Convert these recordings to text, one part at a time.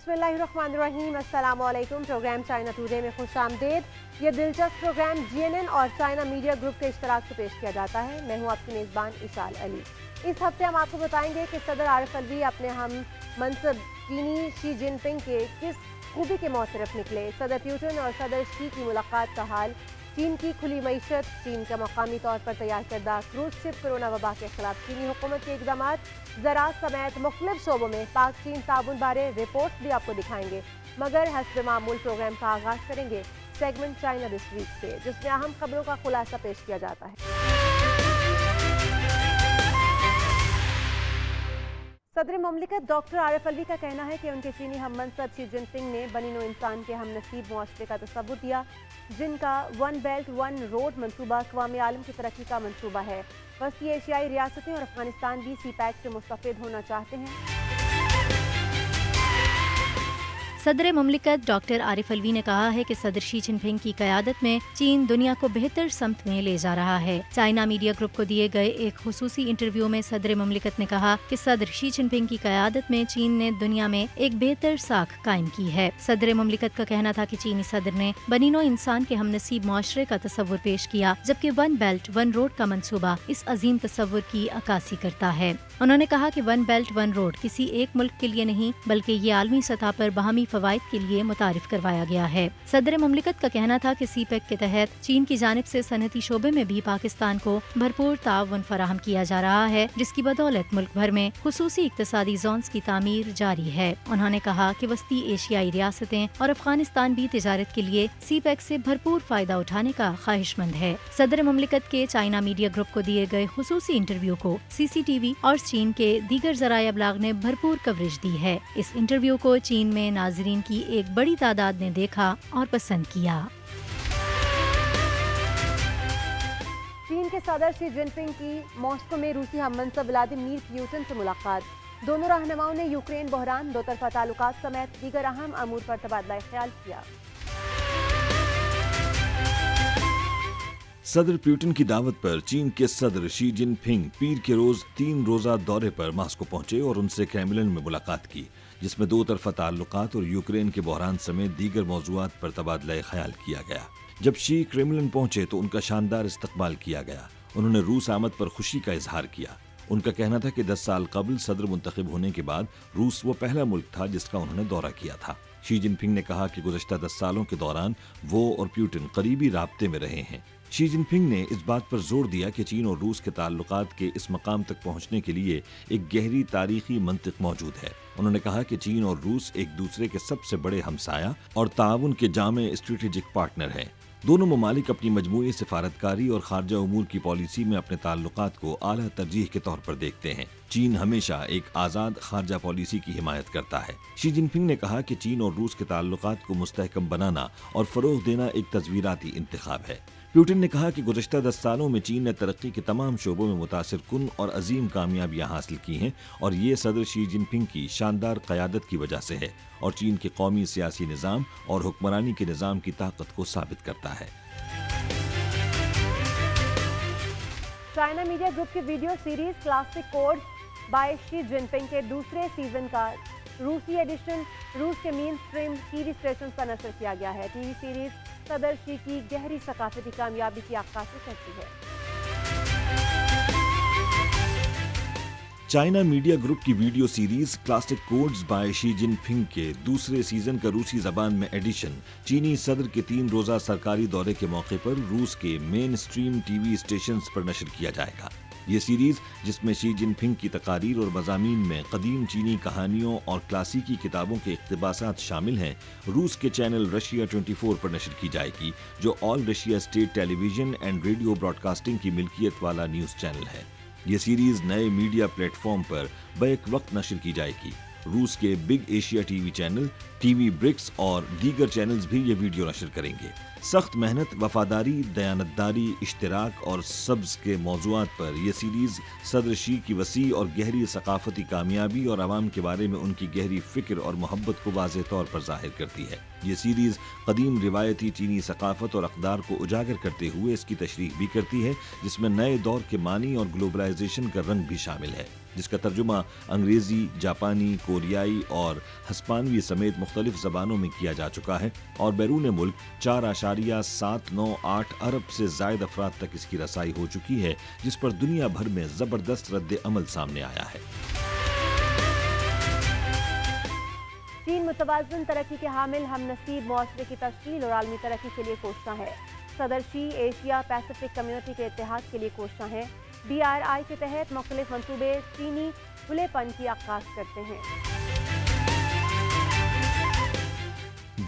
बिस्मिल्लाहिर्रहमानिर्रहीम। अस्सलाम वालेकुम। प्रोग्राम चाइना टुडे में खुश आमदेद। ये दिलचस्प प्रोग्राम GNN और चाइना मीडिया ग्रुप के इश्तराक से पेश किया जाता है। मैं हूँ आपकी मेज़बान इशाल अली। इस हफ्ते हम आपको बताएंगे कि सदर आरिफ अलवी अपने हम मनसब चीनी शी जिनपिंग के किस खूबी के मौतरफ निकले, सदर प्यूटन और सदर शी की मुलाकात का हाल, चीन की खुली मईशत, चीन का मकामी तौर पर तैयार करदा क्रूज शिप, कोरोना वबा के खिलाफ चीनी हुकूमत के इकदाम, ज़राअत समेत मुख्तलिफ शोबों में पाक चीन ताउन बारे रिपोर्ट भी आपको दिखाएंगे। मगर हस्ब मामूल प्रोग्राम का आगाज़ करेंगे सेगमेंट चाइना दिस वीक से, जिसमें अहम खबरों का खुलासा पेश किया जाता है। सदर मुमलिकत डॉक्टर आरिफ अलवी का कहना है कि उनके चीनी हम मनसब शी जिनपिंग ने बनी नौ इंसान के हम नसीब मुआशरे का तसव्वुर दिया, जिनका वन बेल्ट वन रोड मनसूबा अक़वाम आलम की तरक्की का मनसूबा है। वस्ती एशियाई रियासतें और अफगानिस्तान भी CPEC से मुस्तफ़िद होना चाहते हैं। सदर मुमलिकत डॉक्टर आरिफ अलवी ने कहा है कि सदर शी जिनपिंग की क़यादत में चीन दुनिया को बेहतर समत में ले जा रहा है। चाइना मीडिया ग्रुप को दिए गए एक खुसूसी इंटरव्यू में सदर मुमलिकत ने कहा कि सदर शी जिनपिंग की क़यादत में चीन ने दुनिया में एक बेहतर साख कायम की है। सदर मुमलिकत का कहना था कि चीनी सदर ने बनी नौ इंसान के हम नसीब मुआशरे का तस्वुर पेश किया, जबकि वन बेल्ट वन रोड का मंसूबा इस अजीम तस्वुर की अक्कासी करता है। उन्होंने कहा कि वन बेल्ट वन रोड किसी एक मुल्क के लिए नहीं, बल्कि ये आलमी सतह पर बाहमी फवाइद के लिए मुतारिफ करवाया गया है। सदर मुमलिकत का कहना था कि CPEC के तहत चीन की जानिब से सनती शोबे में भी पाकिस्तान को भरपूर ताउन फराहम किया जा रहा है, जिसकी बदौलत मुल्क भर में खुसूसी इक्तसादी जोन्स की तामीर जारी है। उन्होंने कहा कि वस्ती एशियाई रियासतें और अफगानिस्तान भी तिजारत के लिए CPEC से भरपूर फायदा उठाने का ख्वाहिशमंद है। सदर मुमलिकत के चाइना मीडिया ग्रुप को दिए गए खुसूसी इंटरव्यू को CCTV और चीन के दीगर ज़राए अबलाग ने भरपूर कवरेज दी है। इस इंटरव्यू को चीन में नाजरीन की एक बड़ी तादाद ने देखा और पसंद किया। चीन के सदर शी जिनपिंग की मॉस्को में रूसी हम मनसब व्लादिमीर पुतिन से मुलाकात। दोनों रहनुमाओं ने यूक्रेन बहरान, दो तरफा ताल्लुकात समेत दीगर अहम अमूर पर तबादला ख्याल किया। सदर प्यूटन की दावत पर चीन के सदर शी जिनपिंग पीर के रोज 3 रोजा दौरे पर मॉस्को पहुंचे और उनसे क्रेमलिन में मुलाकात की, जिसमें दो तरफा ताल्लुकात और यूक्रेन के बहरान समेत दीगर मौजूआत पर तबादला ख्याल किया गया। जब शी क्रेमलिन पहुंचे तो उनका शानदार इस्तकबाल किया गया। उन्होंने रूस आमद पर खुशी का इजहार किया। उनका कहना था कि 10 साल कबल सदर मुंतखब होने के बाद रूस वो पहला मुल्क था जिसका उन्होंने दौरा किया था। शी जिनपिंग ने कहा कि गुज़श्ता 10 सालों के दौरान वो और प्यूटन करीबी राब्ते में रहे हैं। शी जिनपिंग ने इस बात पर जोर दिया कि चीन और रूस के ताल्लुकात के इस मकाम तक पहुंचने के लिए एक गहरी तारीखी मंतिक मौजूद है। उन्होंने कहा कि चीन और रूस एक दूसरे के सबसे बड़े हमसाया और ताउन के जामे स्ट्रेटेजिक पार्टनर हैं। दोनों ममालिक अपनी मजमूई सिफारतकारी और खारजा उमूर की पॉलिसी में अपने ताल्लुकात को आला तरजीह के तौर पर देखते हैं। चीन हमेशा एक आज़ाद खारजा पॉलिसी की हिमायत करता है। शी जिनपिंग ने कहा कि चीन और रूस के ताल्लुकात को मुस्तहकम बनाना और फरोग देना एक तजवीराती इंतखाब है। प्यूटन ने कहा कि गुज़श्ता 10 सालों में चीन ने तरक्की के तमाम शोबों में मुतासिर कुन और अजीम कामयाबियां हासिल की हैं और ये सदर शी जिनपिंग की शानदार क़यादत की वजह से है और चीन के कौमी सियासी निज़ाम और हुक्मरानी के निज़ाम की ताकत को साबित करता है। चाइना मीडिया ग्रुप की video series classic codes by Xi Jinping के दूसरे सीजन का रूसी एडिशन रूस के मेन स्ट्रीम TV स्टेशन पर नशर किया गया है। TV सीरीज सदर शी की गहरी सकाफती कामयाबी की अक्कासी करती है। चाइना मीडिया ग्रुप की video series classic codes by Xi Jinping के दूसरे सीजन का रूसी जबान में एडिशन चीनी सदर के 3 रोजा सरकारी दौरे के मौके पर रूस के मेन स्ट्रीम TV स्टेशंस पर नशर किया जाएगा। ये सीरीज, जिसमें शी जिनपिंग की तकारीर और मज़ामीन में कदीम चीनी कहानियों और क्लासिकी किताबों के इक़्तिबासात शामिल हैं, रूस के चैनल रशिया 24 पर नशर की जाएगी, जो all Russia state television and radio broadcasting की मिल्कियत वाला न्यूज़ चैनल है। ये सीरीज नए मीडिया प्लेटफॉर्म पर बैक वक्त नशर की जाएगी। रूस के big Asia TV channel, TV BRICS और दीगर चैनल्स भी ये वीडियो नशर करेंगे। सख्त मेहनत, वफादारी, दयानतदारी, इश्तिराक और सब्ज़ के मौज़ूआत पर यह सीरीज़ सदर शी की वसी और गहरी सकाफती कामयाबी और आवाम के बारे में उनकी गहरी फ़िक्र और मोहब्बत को वाज़ेह तौर पर ज़ाहिर करती है। ये सीरीज़ कदीम रिवायती चीनी सकाफत और अक़दार को उजागर करते हुए इसकी तशरीह भी करती है, जिसमें नए दौर के मानी और ग्लोबलाइजेशन का रंग भी शामिल है। जिसका तर्जुमा अंग्रेजी, जापानी, कोरियाई और हस्पानवी समेत मुख्तलिफ जबानों में किया जा चुका है और बैरून मुल्क 4.798 अरब से जायद अफराद तक इसकी रसाई हो चुकी है, जिस पर दुनिया भर में जबरदस्त रद्द अमल सामने आया है। चीन मुतवाज़िन तरक्की के हामिल हमनसीब मुआशरे की तश्कील और आलमी तरक्की के लिए कोशिश है। सदर शी एशिया पैसिफिक कम्युनिटी के इत्तेहाद के लिए कोशिश है। BRI के तहत मुख्तलिफ मंसूबे चीनी खुलेपन की अक्कास करते हैं।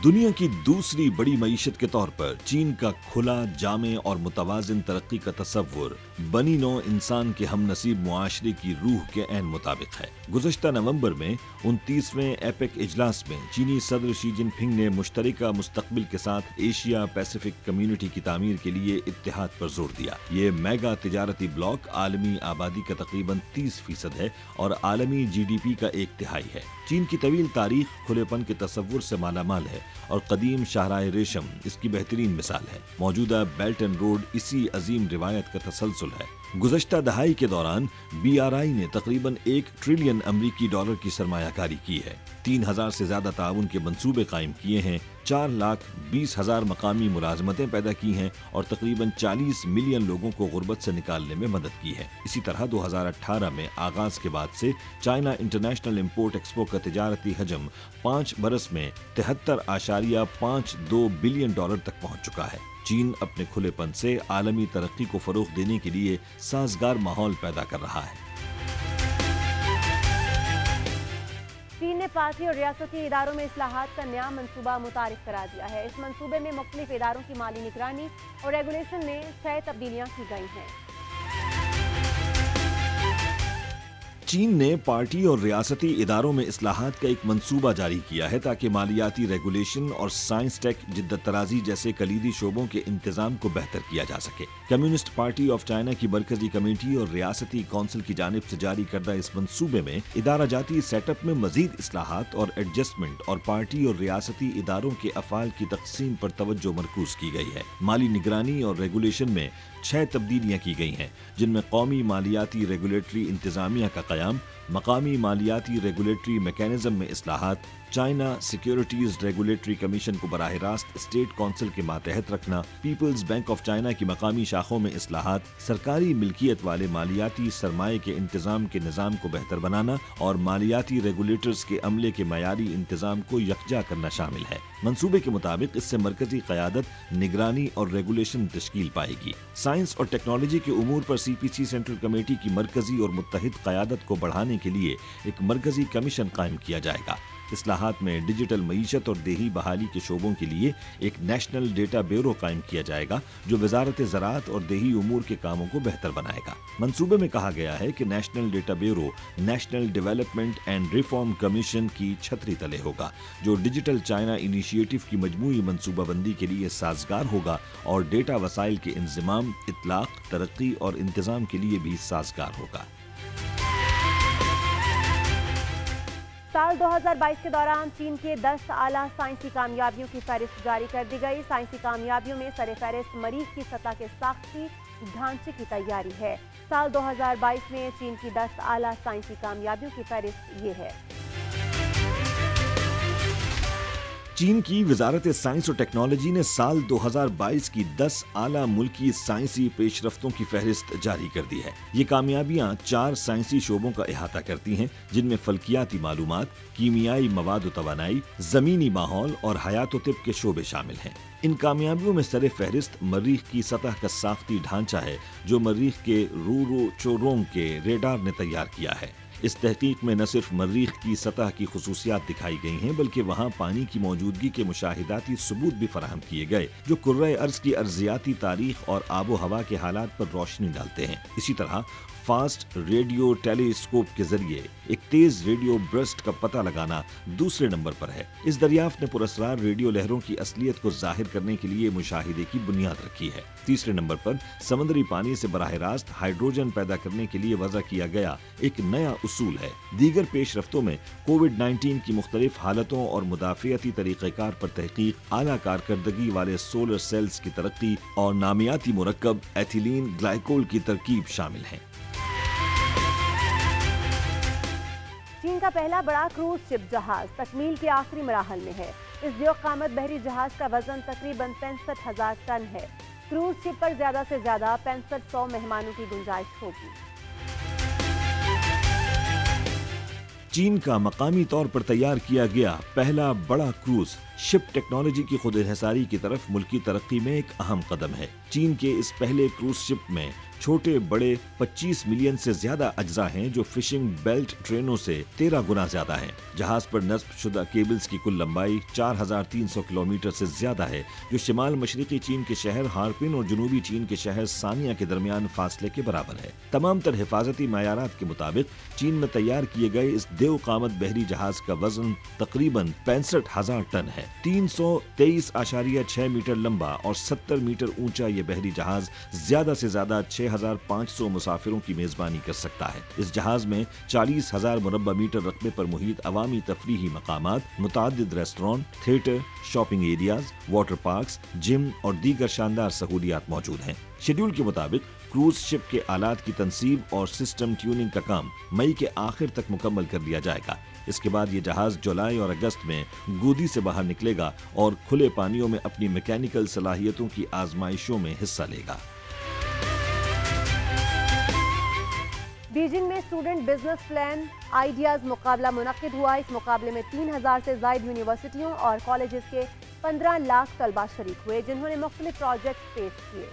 दुनिया की दूसरी बड़ी मईशत के तौर पर चीन का खुला, जामे और मुतवाज़िन तरक्की का तसव्वुर बनी नौ इंसान के हमनसीब मुआशरे की रूह के ऐन मुताबिक है। गुज़श्ता नवंबर में 29वें एपेक इजलास में चीनी सदर शी जिनपिंग ने मुश्तरका मुस्तकबिल के साथ एशिया पैसिफिक कम्युनिटी की तामीर के लिए इत्तेहाद पर जोर दिया। ये मेगा तिजारती ब्लॉक आलमी आबादी का तकरीबन 30% है और आलमी GDP का 1/3 है। चीन की तवील तारीख खुलेपन के तसव्वुर से मालामाल है और कदीम शाहराह रेशम इसकी बेहतरीन मिसाल है। मौजूदा बेल्ट एंड रोड इसी अजीम रिवायत का तसलसल है। गुज़श्ता दहाई के दौरान BRI ने तकरीबन $1 ट्रिलियन अमरीकी डॉलर की सरमायाकारी की है। 3000 से ज्यादा ताउन के मंसूबे कायम किए हैं, 4,20,000 मकामी मुलाजमतें पैदा की हैं और तकरीबन 40 मिलियन लोगों को गुर्बत से निकालने में मदद की है। इसी तरह 2018 में आगाज के बाद से चाइना इंटरनेशनल इम्पोर्ट एक्सपो का तिजारती हजम 5 बरस में 73.52 बिलियन डॉलर तक पहुंच चुका है। चीन अपने खुलेपन से आलमी तरक्की को फरोग देने के लिए साजगार माहौल पैदा कर रहा है। चीन ने पार्टी और रियासती इदारों में इस्लाहात का नया मंसूबा मुतारिफ करा दिया है। इस मंसूबे में मुख्तलिफ इदारों की माली निगरानी और रेगुलेशन में 6 तब्दीलियां की गई हैं। चीन ने पार्टी और रियासती इदारों में इस्लाहात का एक मंसूबा जारी किया है ताकि मालियाती रेगुलेशन और साइंस टेक जिद्दत तराजी जैसे कलीदी शोबों के इंतजाम को बेहतर किया जा सके। कम्युनिस्ट पार्टी ऑफ चाइना की मरकजी कमेटी और रियासती कौंसिल की जानिब से जारी करदा इस मंसूबे में इदारा जाती सेटअप में मजीद इस्लाहात और एडजस्टमेंट और पार्टी और रियासती इदारों के अफाल की तकसीम पर तवज्जो मरकूज की गई है। माली निगरानी और रेगुलेशन में 6 तब्दीलियां की गई हैं, जिनमें कौमी मालियाती रेगुलेटरी इंतजामिया का क़याम, मकामी मालियाती रेगुलेटरी मैकेनिज्म में इस्लाहात, चाइना सिक्योरिटीज रेगुलेटरी कमीशन को बराह रास्त स्टेट काउंसिल के मातहत रखना, पीपल्स बैंक ऑफ चाइना की मकामी शाखों में इस्लाहात, सरकारी मिल्कियत वाले मालियाती सरमाए के इंतजाम के निज़ाम को बेहतर बनाना और मालियाती रेगुलेटर्स के अमले के मयारी इंतजाम को यकजा करना शामिल है। मंसूबे के मुताबिक इससे मरकजी क़यादत, निगरानी और रेगुलेशन तश्कील पाएगी। साइंस और टेक्नोलॉजी के उमूर पर CPC सेंट्रल कमेटी की मरकजी और मुत्तहिद क़यादत को बढ़ाने के लिए एक मरकजी कमीशन कायम किया जाएगा। इस्लाहात में डिजिटल मईशत और देही बहाली के शोबों के लिए एक नेशनल डेटा ब्यूरो कायम किया जाएगा जो वजारत ज़राअत और देही उमूर के कामों को बेहतर बनाएगा। मंसूबे में कहा गया है कि national data bureau national development and reform commission की छतरी तले होगा, जो डिजिटल चाइना इनिशिएटिव की मजमूई मंसूबाबंदी के लिए साजगार होगा और डेटा वसाइल के इंज़िमाम, इतलाक, तरक्की और इंतजाम के लिए भी साजगार होगा। साल 2022 के दौरान चीन के 10 आला साइंसी कामयाबियों की फहरिस्त जारी कर दी गई। साइंसी कामयाबियों में सरे फहरिस्त मरीज की सतह के साख्ती ढांचे की तैयारी है। साल 2022 में चीन की 10 आला साइंसी कामयाबियों की फहरिस्त ये है। चीन की वजारत साइंस और टेक्नोलॉजी ने साल 2022 की 10 आला मुल्की साइंसी पेशरफ्तों की फहरिस्त जारी कर दी है। ये कामयाबियां 4 साइंसी शोबों का अहाता करती हैं, जिनमें फल्कियाती मालूमात, कीमियाई मवाद व तवानाई, जमीनी माहौल और हयात व तिब के शोबे शामिल हैं। इन कामयाबियों में सरे फहरिस्त मरीख की सतह का साख्ती ढांचा है, जो मरीख के रूरो चोरोंग के रेडार ने तैयार किया है। इस तहकीक में न सिर्फ मरीख की सतह की खुसूसियात दिखाई गई हैं, बल्कि वहाँ पानी की मौजूदगी के मुशाहिदाती सबूत भी फराहम किए गए, जो कुर्रे अर्ज की अर्जियाती तारीख और आबो हवा के हालात पर रोशनी डालते हैं। इसी तरह फास्ट रेडियो टेलीस्कोप के जरिए एक तेज रेडियो ब्रस्ट का पता लगाना दूसरे नंबर पर है। इस दरियाफ्त ने पुरस्रार रेडियो लहरों की असलियत को जाहिर करने के लिए मुशाहिदे की बुनियाद रखी है। तीसरे नंबर पर समंदरी पानी से बराह रास्त हाइड्रोजन पैदा करने के लिए वज़ा किया गया एक नया उसूल है। दीगर पेशरफ्तों में कोविड-19 की मुख्तलिफ हालतों और मुदाफ़ियती तरीक़ेकार पर तहकीक, आला कारकर्दगी वाले सोलर सेल्स की तरक्की और नामियाती मुरक्कब एथिलीन ग्लाइकोल की तरकीब शामिल हैं। चीन का पहला बड़ा क्रूज शिप जहाज तकमील के आखिरी मराहल में है। इस ज़ियो क़ामत बहरी जहाज का वजन तकरीबन 65,000 टन है। क्रूज शिप पर ज़्यादा से ज़्यादा 6500 मेहमानों की गुंजाइश होगी। चीन का मकामी तौर पर तैयार किया गया पहला बड़ा क्रूज शिप टेक्नोलॉजी की खुद इन्हिसारी की तरफ मुल्की तरक्की में एक अहम कदम है। चीन के इस पहले क्रूज शिप में छोटे बड़े 25 मिलियन से ज्यादा अज्जा हैं, जो फिशिंग बेल्ट ट्रेनों से 13 गुना ज्यादा हैं। जहाज पर नस्ब शुदा केबल्स की कुल लंबाई 4300 किलोमीटर से ज्यादा है, जो शिमाल मशरकी चीन के शहर हार्पिन और जनूबी चीन के शहर सानिया के दरमियान फासले के बराबर है। तमाम तर हिफाजती मयारात के मुताबिक चीन में तैयार किए गए इस देव कामत बहरी जहाज का वजन तकरीबन 65,000 टन है। 323.6 मीटर लंबा और 70 मीटर ऊंचा ये बहरी जहाज ज्यादा से ज्यादा 6,500 मुसाफिरों की मेजबानी कर सकता है। इस जहाज में 40,000 मुरब्बा मीटर रकबे पर मुहित अवामी तफरीही मकामात, मुतादिद restaurant, theatre, shopping areas, water parks, gym और दीगर शानदार सहूलियात मौजूद हैं। शेड्यूल के मुताबिक क्रूज शिप के आलात की तंसीब और सिस्टम ट्यूनिंग का काम मई के आखिर तक मुकम्मल कर लिया जाएगा। इसके बाद ये जहाज जुलाई और अगस्त में गोदी से बाहर निकलेगा और खुले पानियों में अपनी मैकेनिकल सलाहियतों की आजमाइशों में हिस्सा लेगा। बीजिंग में स्टूडेंट बिजनेस प्लान आइडियाज मुकाबला मुनक्किद हुआ। इस मुकाबले में 3000 से ज़ायद यूनिवर्सिटियों और कॉलेजेस के 15 लाख तलबा शरीक हुए, जिन्होंने मुख्तलिफ प्रोजेक्ट पेश किए।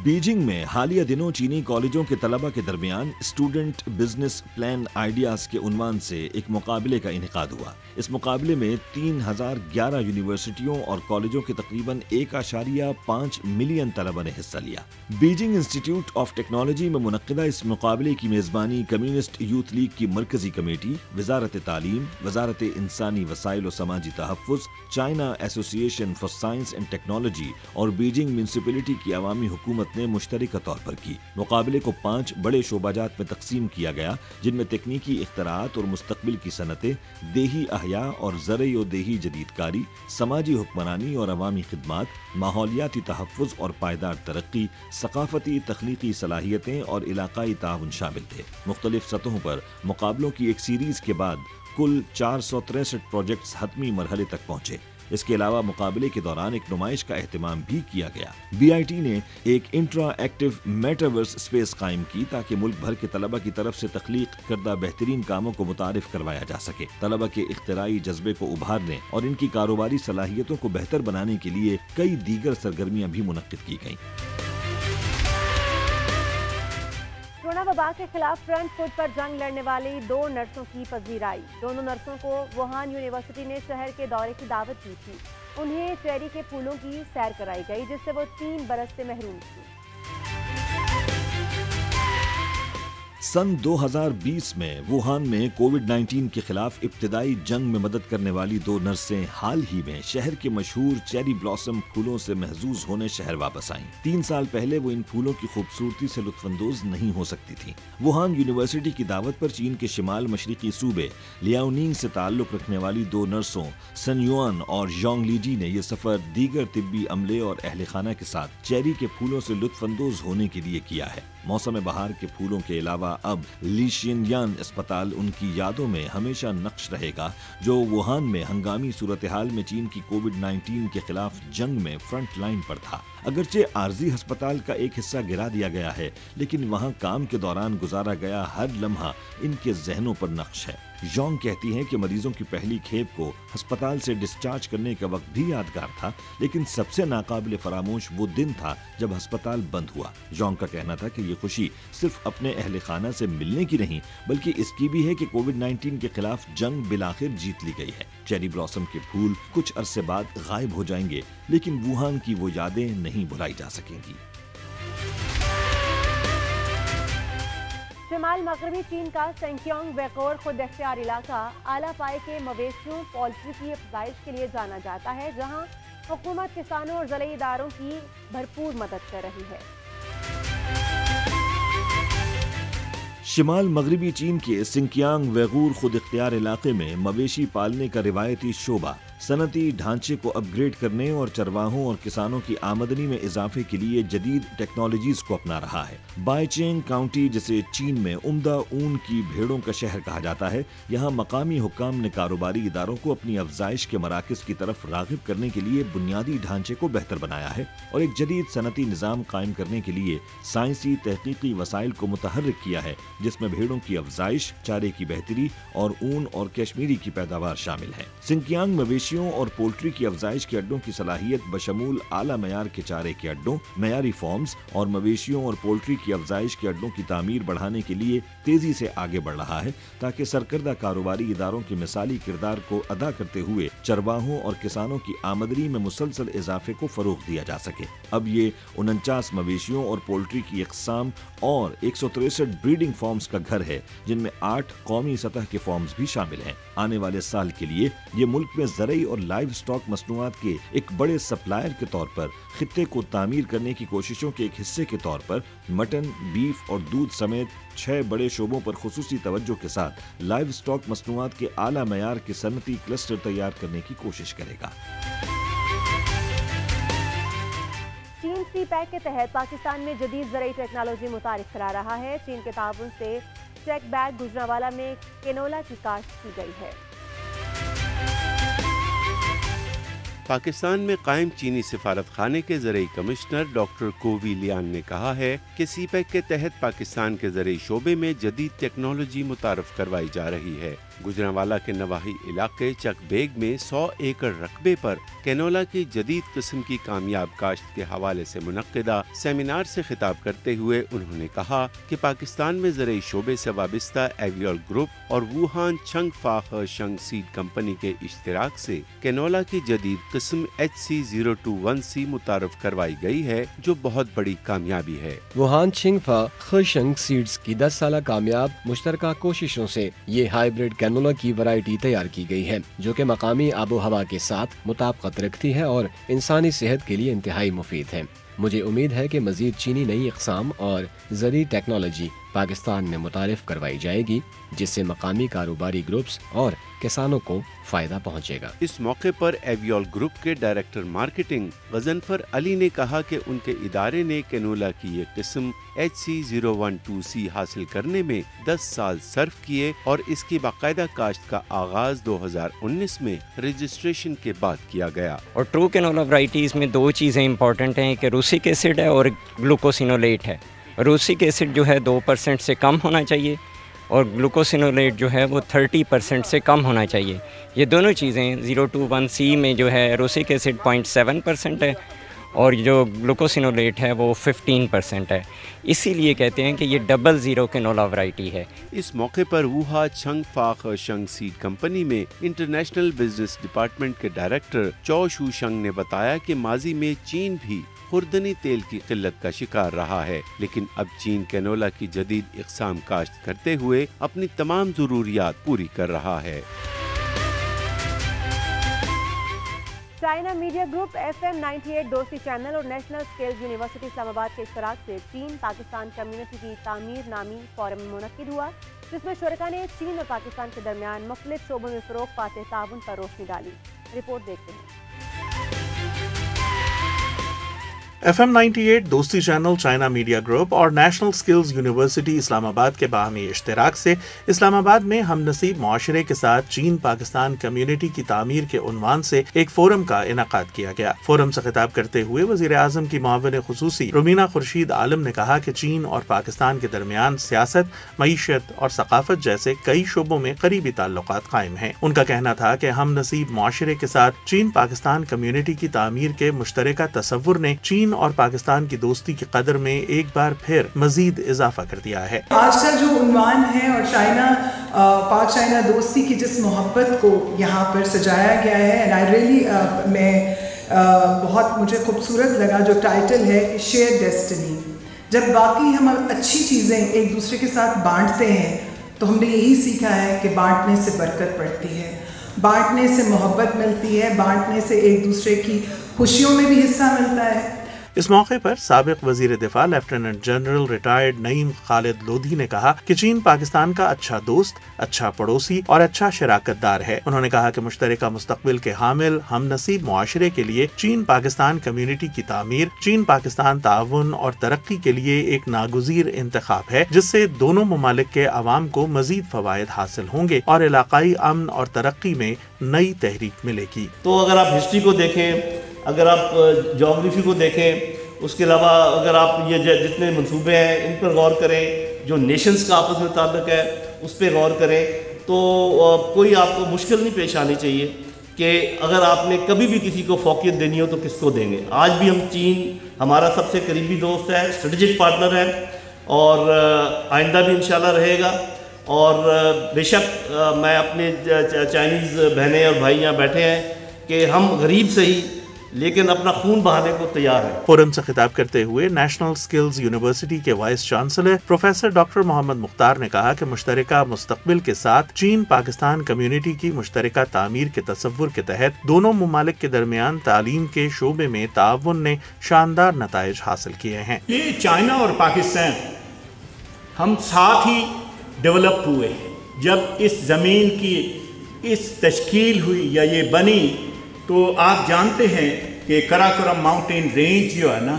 बीजिंग में हालिया दिनों चीनी कॉलेजों के तलबा के दरमियान स्टूडेंट बिजनेस प्लान आइडियाज के उन्वान से एक मुकाबले का इनेकाद हुआ। इस मुकाबले में 3011 यूनिवर्सिटियों और कॉलेजों के तकरीबन 1.5 मिलियन तलबा ने हिस्सा लिया। बीजिंग इंस्टीट्यूट ऑफ टेक्नोलॉजी में मुनक्किदा इस मुकाबले की मेजबानी कम्युनिस्ट यूथ लीग की मरकजी कमेटी, वजारत तालीम, वजारत इंसानी वसाइल और समाजी तहफ़्फ़ुज़, China association for science and technology और बीजिंग म्यूनिसिपैलिटी की अवामी हुकूमत ने मुश्तरका तौर पर की। मुकाबले को 5 बड़े शोबाजात में तकसीम किया गया, जिनमें तकनीकी इख्तरात और मुस्तकबिल की सनतें, देही अहया और ज़रई और देही जदीदकारी, समाजी हुक्मरानी और अवामी खिदमात, माहौलियाती तहफ़्फ़ुज़ और पायदार तरक्की, सकाफती तकनीकी सलाहियतें और इलाकाई ताउन शामिल थे। मुख्तलिफ सतहों पर मुकाबलों की एक सीरीज के बाद कुल 463 प्रोजेक्ट्स हतमी मरहले तक पहुंचे। इसके अलावा मुकाबले के दौरान एक नुमाइश का एहतमाम भी किया गया। BIT ने एक इंट्रा एक्टिव मेटावर्स स्पेस कायम की ताकि मुल्क भर के तलबा की तरफ से तख्लीक करदा बेहतरीन कामों को मुतारिफ करवाया जा सके। तलबा के इख्तिराई जज्बे को उभारने और इनकी कारोबारी सलाहियतों को बेहतर बनाने के लिए कई दीगर सरगर्मियां भी मुनक्किद की गईं। कोरोना वबा के खिलाफ फ्रंट फुट पर जंग लड़ने वाली 2 नर्सों की पजीराई। दोनों नर्सों को वुहान यूनिवर्सिटी ने शहर के दौरे की दावत दी थी। उन्हें चेरी के फूलों की सैर कराई गई, जिससे वो 3 बरस से महरूम थी। सन 2020 में वुहान में कोविड-19 के खिलाफ इब्तिदाई जंग में मदद करने वाली 2 नर्सें हाल ही में शहर के मशहूर चेरी ब्लॉसम फूलों से महजूज होने शहर वापस आईं। 3 साल पहले वो इन फूलों की खूबसूरती से लुत्फानंदोज नहीं हो सकती थीं। वुहान यूनिवर्सिटी की दावत पर चीन के शिमाल मशरिकी सूबे लियाओनिंग से ताल्लुक रखने वाली 2 नर्सों सन युआन और जोंग लीजी ने यह सफर दीगर तिब्बी अमले और अहले खाना के साथ चेरी के फूलों से लुत्फानंदोज होने के लिए किया है। मौसम बहार के फूलों के अलावा अब लीशियनयान अस्पताल उनकी यादों में हमेशा नक्श रहेगा, जो वुहान में हंगामी सूरत हाल में चीन की कोविड-19 के खिलाफ जंग में फ्रंट लाइन पर था। अगरचे आर्जी अस्पताल का एक हिस्सा गिरा दिया गया है, लेकिन वहां काम के दौरान गुजारा गया हर लम्हा इनके जहनों पर नक्श है। जोंग कहती हैं कि मरीजों की पहली खेप को अस्पताल से डिस्चार्ज करने का वक्त भी यादगार था, लेकिन सबसे नाकाबिल फरामोश वो दिन था जब अस्पताल बंद हुआ। जोंग का कहना था कि ये खुशी सिर्फ अपने अहले खाना से मिलने की नहीं, बल्कि इसकी भी है कि कोविड-19 के खिलाफ जंग बिलाखिर जीत ली गई है। चेरी ब्लॉसम के फूल कुछ अरसे बाद गायब हो जाएंगे, लेकिन वुहान की वो यादें नहीं भुलाई जा सकेंगी। शिमाल मगरबी चीन का सेंक्योंग वैकोर खुद इख्तियार इलाका आला पाए के मवेशियों पोल्ट्री की अफजाइश के लिए जाना जाता है, जहां हुकूमत किसानों और ज़राई इदारों की भरपूर मदद कर रही है। शिमाल मगरबी चीन के सिंकियांग वैगूर खुद इख्तियार इलाके में मवेशी पालने का रिवायती शोबा सनती ढांचे को अपग्रेड करने और चरवाहों और किसानों की आमदनी में इजाफे के लिए जदीद टेक्नोलॉजीज को अपना रहा है। बाइचेंग काउंटी, जिसे चीन में उम्दा ऊन की भेड़ों का शहर कहा जाता है, यहाँ मकामी हुक्काम ने कारोबारी इदारों को अपनी अफजाइश के मराकज की तरफ रागिब करने के लिए बुनियादी ढांचे को बेहतर बनाया है और एक जदीद सनती निज़ाम कायम करने के लिए साइंसी तहकीकी वसाइल को मुतहर्रिक किया है, जिसमें भेड़ों की अफजाइश, चारे की बेहतरी और ऊन और कश्मीरी की पैदावार शामिल है। सिंकियांग मवेशियों और पोल्ट्री की अफजाइश के अड्डों की सलाहियत बशमूल आला मयार के चारे के अड्डों, मयारी फॉर्म्स और मवेशियों और पोल्ट्री की अफजाइश के अड्डों की तामीर बढ़ाने के लिए तेजी से आगे बढ़ रहा है, ताकि सरकर्दा कारोबारी इदारों के मिसाली किरदार को अदा करते हुए चरवाहों और किसानों की आमदनी में मुसलसल इजाफे को फरोग दिया जा सके। अब ये 49 मवेशियों और पोल्ट्री की इकसाम और 163 ब्रीडिंग फॉर्म्स का घर है, जिनमें 8 कौमी सतह के फॉर्म्स भी शामिल हैं। आने वाले साल के लिए ये मुल्क में ज़रई और लाइव स्टॉक मसनूआत के एक बड़े सप्लायर के तौर पर खित्ते को तामीर करने की कोशिशों के एक हिस्से के तौर पर मटन, बीफ और दूध समेत 6 बड़े शोबों पर खुसूसी तवज्जो के साथ लाइव स्टॉक मसनूआत के आला मयार के सनती क्लस्टर तैयार करने की कोशिश करेगा। चीन CPEC के तहत पाकिस्तान में जदीद ज़रई टेक्नोलॉजी मुतारिफ करा रहा है। चीन के ताउन से चेक बैग गुजरांवाला में केनोला की काश्त की गई है। पाकिस्तान में कायम चीनी सिफारत खाने के ज़रई कमिश्नर डॉक्टर कोवी लियान ने कहा है कि CPEC के तहत पाकिस्तान के ज़रई शोबे में जदीद टेक्नोलॉजी मुतारफ करवाई जा रही है। गुजरांवाला के नवाही इलाके चकबेग में 100 एकड़ रकबे पर कैनोला की जदीद किस्म की कामयाब काश्त के हवाले से मुनक्किदा सेमिनार से खिताब करते हुए उन्होंने कहा कि पाकिस्तान में ज़रई शोबे से वाबिस्ता एवियोल ग्रुप और वुहान छंग फाख शंग सीड कंपनी के इश्तिराक से कैनोला की जदीद किस्म HC021C मुतारफ करवाई गई है, जो बहुत बड़ी कामयाबी है। वुहान छिंग फा खशंग सीड्स की 10 साल कामयाब मुश्तरका कोशिशों से ये हाइब्रिड कैनोला की वैरायटी तैयार की गई है, जो कि मकामी आबो हवा के साथ मुताबिकत रखती है और इंसानी सेहत के लिए इंतहाई मुफीद है। मुझे उम्मीद है कि मजीद चीनी नई इक़साम और ज़री टेक्नोलॉजी पाकिस्तान में मुतारिफ करवाई जाएगी, जिससे मकामी कारोबारी ग्रुप्स और किसानों को फायदा पहुंचेगा। इस मौके पर एवियोल ग्रुप के डायरेक्टर मार्केटिंग गजनफर अली ने कहा कि उनके इदारे ने कैनोला की ये किस्म HC012C हासिल करने में 10 साल सर्फ किए और इसकी बाकायदा काश्त का आगाज 2019 में रजिस्ट्रेशन के बाद किया गया। और ट्रू कैनोला वैरायटीज़ में 2 चीज़ें इंपॉर्टेंट हैं कि रूसिक एसिड है और ग्लूकोसिनोलेट है। रूसिक एसिड जो है 2% से कम होना चाहिए और ग्लूकोसिनोलेट जो है वो 30% से कम होना चाहिए। ये दोनों चीज़ें 021C में जो है रूसिक एसिड 0.7% है और जो ग्लूकोसिनोलेट है वो 15% है। इसीलिए कहते हैं कि ये 00 कैनोला वैरायटी है। इस मौके पर वुहा छंग फाख शंग सीड कंपनी में इंटरनेशनल बिजनेस डिपार्टमेंट के डायरेक्टर चौ शू शंग ने बताया कि माजी में चीन भी खुर्दनी तेल की किल्लत का शिकार रहा है, लेकिन अब चीन कैनोला की जदीद इक़साम काश्त करते हुए अपनी तमाम ज़रूरियात पूरी कर रहा है। चाइना मीडिया ग्रुप FM 98 दोस्ती चैनल और नेशनल स्किल्स यूनिवर्सिटी इस्लामाबाद के इश्तराक से चीन पाकिस्तान कम्युनिटी की तामीर नामी फोरम मुनक्किद हुआ, जिसमें शुरका ने चीन और पाकिस्तान के दरमियान मुख्तलिफ शोबों में फ़रोग़ पाते ताउन पर रोशनी डाली। रिपोर्ट देखते हैं। FM 98 दोस्ती चैनल, चाइना मीडिया ग्रुप और नेशनल स्किल्स यूनिवर्सिटी इस्लामाबाद के बाहमी इश्तिराक से इस्लामाबाद में हम नसीब मुआशरे के साथ चीन पाकिस्तान कम्युनिटी की तामीर के उन्वान से एक फोरम का इनकाद किया गया। फोरम से खिताब करते हुए वज़ीर आज़म की मुआविन खुसूसी रुमीना खुर्शीद आलम ने कहा कि चीन और पाकिस्तान के दरमियान सियासत, मईशत और सकाफत जैसे कई शोबों में करीबी ताल्लुकात कायम हैं। उनका कहना था कि हम नसीब मुआशरे के साथ चीन पाकिस्तान कम्युनिटी की तामीर के मुश्तरका तसव्वुर ने चीन और पाकिस्तान की दोस्ती की कदर में एक बार फिर मजीद इजाफा कर दिया है। आज का जो उन्वान है और पाक चाइना दोस्ती की जिस मोहब्बत को यहाँ पर सजाया गया है, एंड आई रियली बहुत मुझे खूबसूरत लगा जो टाइटल है शेयर डेस्टिनी। जब बाकी हम अच्छी चीज़ें एक दूसरे के साथ बांटते हैं तो हमने यही सीखा है कि बांटने से बरकत बढ़ती है, बांटने से मोहब्बत मिलती है, बांटने से एक दूसरे की खुशियों में भी हिस्सा मिलता है। इस मौके पर साबिक वजीर दिफा lieutenant general retired Naeem Khalid Lodhi ने कहा कि चीन पाकिस्तान का अच्छा दोस्त, अच्छा पड़ोसी और अच्छा शराकतदार है। उन्होंने कहा कि मुश्तरका मुस्तकबिल के हामिल हमनसीब मुआशरे के लिए चीन पाकिस्तान कम्युनिटी की तामीर चीन पाकिस्तान ताउन और तरक्की के लिए एक नागुज़ीर इंतखाब है, जिससे दोनों ममालिक के अवाम को मजीद फवायद हासिल होंगे और इलाकाई अमन और तरक्की में नई तहरीक मिलेगी। तो अगर आप हिस्ट्री को देखें, अगर आप ज्योग्राफी को देखें, उसके अलावा अगर आप ये जितने मंसूबे हैं इन पर गौर करें, जो नेशंस का आपस में ताल्लुक है उस पर गौर करें, तो कोई आपको मुश्किल नहीं पेश आनी चाहिए कि अगर आपने कभी भी किसी को फौकियत देनी हो तो किसको देंगे। आज भी हम चीन हमारा सबसे करीबी दोस्त है, स्ट्रेटेजिक पार्टनर है और आइंदा भी इंशाल्लाह रहेगा। और बेशक मैं अपने चाइनीज़ बहनें और भाई यहाँ बैठे हैं कि हम गरीब सही लेकिन अपना खून बहाने को तैयार है। फोरम से खिताब करते हुए नेशनल स्किल्स यूनिवर्सिटी के vice chancellor professor doctor Mohammad Mukhtar ने कहा कि मुश्तरका मुस्तकबिल के साथ चीन पाकिस्तान कम्युनिटी की मुश्तरका तामीर के तसव्वुर के तहत दोनों ममालिक के दरमियान तालीम के शोबे में ताउन ने शानदार नताइज हासिल किए हैं। ये चाइना और पाकिस्तान हम साथ ही डेवलप हुए। जब इस ज़मीन की इस तश्कील हुई या ये बनी तो आप जानते हैं कि कराकोरम माउंटेन रेंज जो है ना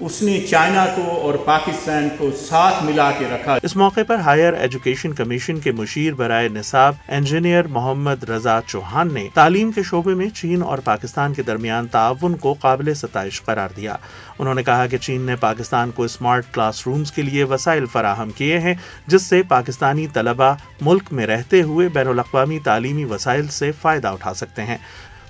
उसने चाइना को और पाकिस्तान को साथ मिला के रखा। इस मौके पर हायर एजुकेशन कमीशन के मुशीर बराए निसाब इंजीनियर मोहम्मद रजा चौहान ने तालीम के शोबे में चीन और पाकिस्तान के दरमियान ताउन को काबिल सताइश करार दिया। उन्होंने कहा कि चीन ने पाकिस्तान को स्मार्ट क्लासरूम्स के लिए वसाइल फराहम किए हैं, जिससे पाकिस्तानी तलबा मुल्क में रहते हुए बैनुल अक़वामी तालीमी वसाइल से फ़ायदा उठा सकते हैं।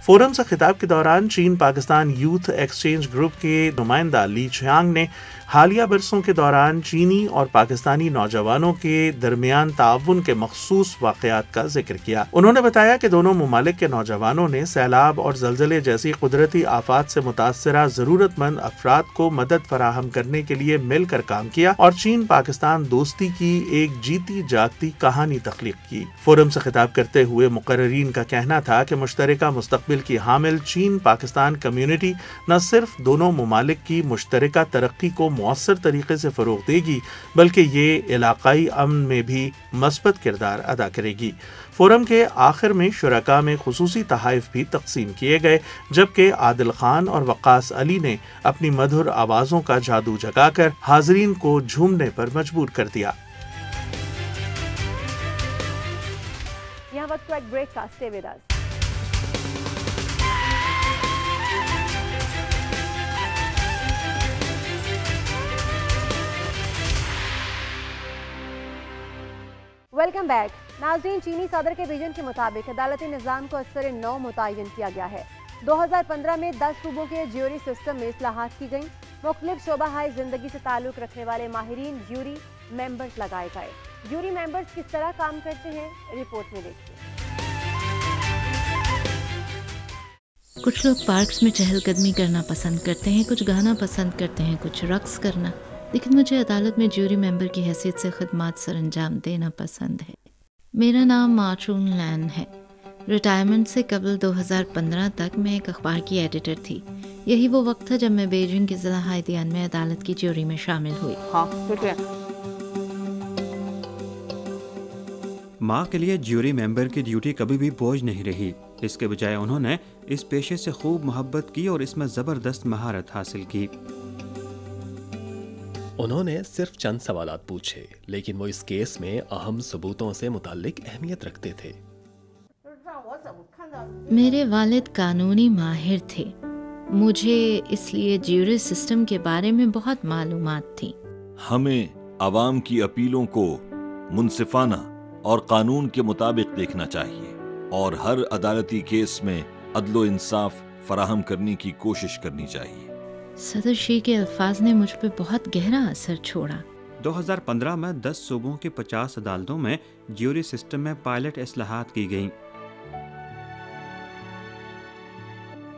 फोरम से खिताब के दौरान चीन पाकिस्तान यूथ एक्सचेंज ग्रुप के नुमाइंदा ली छियांग ने हालिया बरसों के दौरान चीनी और पाकिस्तानी नौजवानों के दरमियान ताउन के मखसूस वाक़यात का जिक्र किया। उन्होंने बताया कि दोनों ममालिक के नौजवानों ने सैलाब और ज़लज़ले जैसी कुदरती आफात से मुतासरा ज़रूरतमंद अफराद को मदद फराहम करने के लिए मिलकर काम किया और चीन पाकिस्तान दोस्ती की एक जीती जागती कहानी तख्लीक की। फोरम से खिताब करते हुए मुकर्ररीन का कहना था कि मुश्तरका मुस्तकबिल की हामिल चीन पाकिस्तान कम्युनिटी न सिर्फ दोनों ममालिक की मुश्तरका तरक्की को मौसर तरीके से फरोग देगी, बल्कि ये इलाकाई अमन में भी मस्बत किरदार अदा करेगी। फोरम के आखिर में शुरका में खुसूसी तहाइफ भी तकसीम किए गए, जबकि आदिल खान और वक्कास अली ने अपनी मधुर आवाज़ों का जादू जगाकर हाज़रीन को झूमने पर मजबूर कर दिया। यहाँ वक्त एक ब्रेक का, stay with us. Welcome back. नाज़रीन, चीनी सदर के विजन के मुताबिक अदालती निज़ाम को असर 9 मुतय्यन किया गया है। 2015 में 10 सूबों के ज्यूरी सिस्टम में इस्लाहात की गई। मुख्तलिफ शोबा ज़िंदगी से ताल्लुक़ रखने वाले माहिरीन ज्यूरी मेंबर्स लगाए गए। ज्यूरी मेंबर्स किस तरह काम करते हैं, रिपोर्ट में देखिए। कुछ लोग पार्क्स में चहलकदमी करना पसंद करते हैं, कुछ गाना पसंद करते हैं, कुछ रक्स करना, लेकिन मुझे अदालत में ज्यूरी मेंबर की हैसियत से खिदमत सर अंजाम देना पसंद है। मेरा नाम माचून लैन है। रिटायरमेंट से कबल 2015 तक मैं एक अखबार की एडिटर थी। यही वो वक्त था जब मैं बीजिंग के ज़िला हाइदियान में अदालत की ज्यूरी में शामिल हुई। माँ के लिए ज्यूरी मेंबर की ड्यूटी कभी भी बोझ नहीं रही। इसके बजाय उन्होंने इस पेशे से खूब मोहब्बत की और इसमें ज़बरदस्त महारत हासिल की। उन्होंने सिर्फ चंद सवालात पूछे, लेकिन वो इस केस में अहम सबूतों से मुताल्लिक अहमियत रखते थे। मेरे वालिद कानूनी माहिर थे, मुझे इसलिए ज्यूरी सिस्टम के बारे में बहुत मालूमात थी। हमें आवाम की अपीलों को मुनसिफाना और कानून के मुताबिक देखना चाहिए और हर अदालती केस में अदलो इंसाफ फराहम करने की कोशिश करनी चाहिए। सदर शी के अल्फाज ने मुझ पर बहुत गहरा असर छोड़ा। 2015 में 10 सूबों की 50 अदालतों में ज्यूरी सिस्टम में पायलट इस्लाहात की गईं।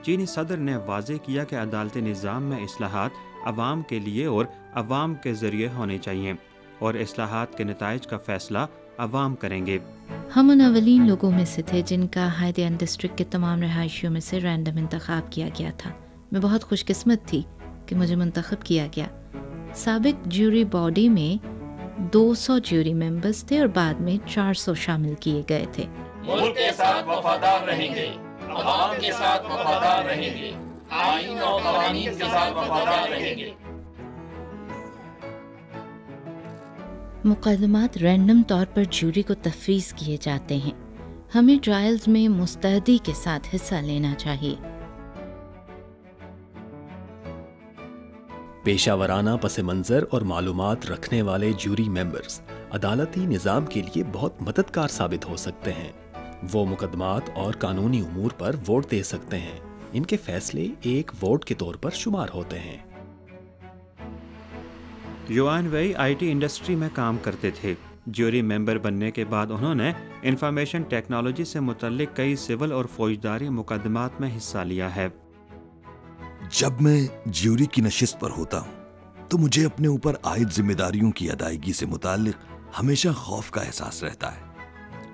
चीनी सदर ने वाज़े किया कि अदालती निज़ाम में इस्लाहात अवाम के लिए और अवाम के ज़रिए होने चाहिए और इस्लाहात के नताइज का फ़ैसला अवाम करेंगे। हम उन अवलीन लोगों में से थे जिनका हाइदियान डिस्ट्रिक्ट के तमाम रहायशियों में से रैंडम इंतखाब किया गया था। मैं बहुत खुशकिस्मत थी कि मुझे मुंतखब किया गया। साबिक ज्यूरी बॉडी में 200 ज्यूरी मेंबर्स थे और बाद में 400 शामिल किए गए थे। मुल्क के साथ वफादार रहेंगे, अवाम के साथ वफादार रहेंगे, आईन और क़वानीन के साथ वफादार रहेंगे। मुकदमात रैंडम तौर पर ज्यूरी को तफवीज़ किए जाते हैं। हमें ट्रायल्स में मुस्तैदी के साथ हिस्सा लेना चाहिए। पेशावराना पस मंज़र और मालूमात रखने वाले ज्यूरी मेंबर्स अदालती निज़ाम के लिए बहुत मददगार साबित हो सकते हैं। वो मुकदमात और कानूनी उमूर पर वोट दे सकते हैं। इनके फैसले एक वोट के तौर पर शुमार होते हैं। युआन वेई आईटी इंडस्ट्री में काम करते थे। ज्यूरी मेंबर बनने के बाद उन्होंने इंफॉर्मेशन टेक्नोलॉजी से मुतल्लिक कई सिविल और फौजदारी मुकदमात में हिस्सा लिया है। जब मैं ज्यूरी की नशिस्त पर होता हूँ तो मुझे अपने ऊपर आयद जिम्मेदारियों की अदायगी से मुताल्लिक हमेशा खौफ का एहसास रहता है।